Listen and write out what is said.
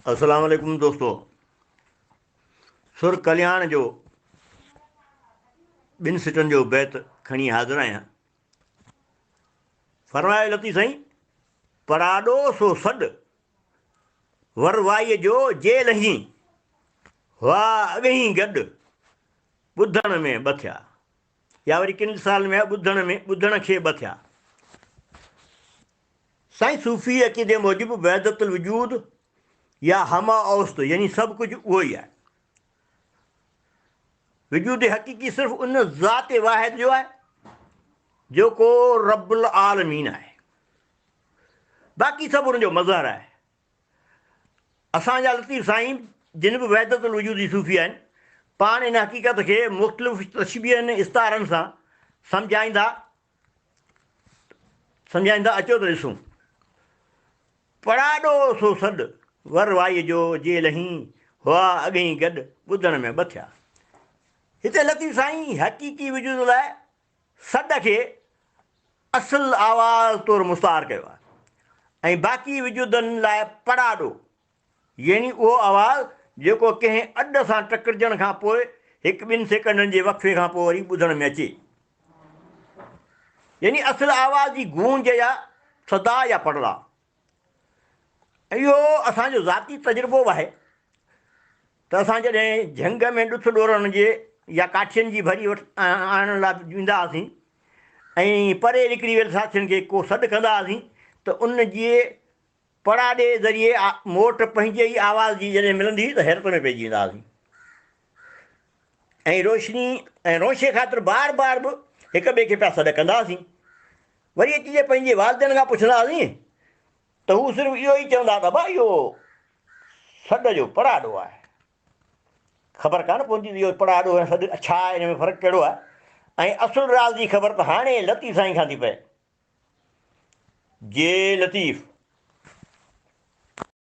अस्सलाम वालेकुम दोस्तों। सुर कल्याण जो ॿिनि सिटनि जो बैत खणी हाज़िर आहियां। फरमाए लती साईं, पराॾो सो सॾु वरवाईअ जो जे लही वाह अॻही गॾु ॿुधण में ॿ थिया। या वरी किन साल में ॿुधण खे ॿ थिया। साईं सूफ़ी अक़ीदे मूजिबि वहदतुल वजूद या हमा औस्त यानी सभु कुझु उहो ई आहे। वजूद हक़ीक़ी सिर्फ़ु उन ज़ात वाहिद जो आहे जेको रब्बुल आलमीन आहे। बाक़ी सभु हुनजो मज़हर आहे। असांजा लतीफ़ साईं जिन बि वहदतुल वजूद जी सूफ़ी आहिनि, पाण इन हक़ीक़त खे मुख़्तलिफ़ तशबीहनि इस्तारनि सां सम्झाईंदा अचो त ॾिसूं। पराॾो सो सॾु वरवाईअ जो जे लही हुआ अॻही गॾु ॿुधण में ॿ थिया। हिते लतीफ़ साईं हक़ीक़ी वजूद लाइ सॾ खे असुलु आवाज़ तौरु मुस्तार कयो आहे ऐं बाक़ी वजूदनि लाइ पराॾो यानी उहो आवाज़ु जेको कंहिं अॾ सां टकरजण खां पोइ हिकु ॿिनि सेकंडनि जे वक़्फ़े खां पोइ वरी ॿुधण में अचे, यानी असुलु आवाज़ जी गूंज या सदा या पड़ला। इहो असांजो ज़ाती तजुर्बो बि आहे त असां जॾहिं झंग में ॾुथ ॾोरण जे या काठियुनि जी भरी आणण लाइ वेंदा हुआसीं ऐं परे निकिरी वियल साथियुनि खे को सॾु कंदा हुआसीं त उन जे पराॾे ज़रिए मोट पंहिंजे ई आवाज़ जी जॾहिं मिलंदी हुई त हैरत में पइजी वेंदा हुआसीं ऐं रोशनी ऐं रोशे ख़ातिर बार बार बि हिक ॿिए खे पिया सॾु कंदा हुआसीं। वरी अची जे पंहिंजे वालदेन खां पुछंदा हुआसीं त हू सिर्फ़ु इहो ई चवंदा त भाई इहो सॾ जो पराॾो आहे। ख़बर कान पवंदी इहो पराॾो ऐं सॾु छा आहे, हिन में फ़र्क़ु कहिड़ो आहे। ऐं असुलु राज़ जी ख़बर त हाणे लतीफ़ साईं खां थी पए। जे लतीफ़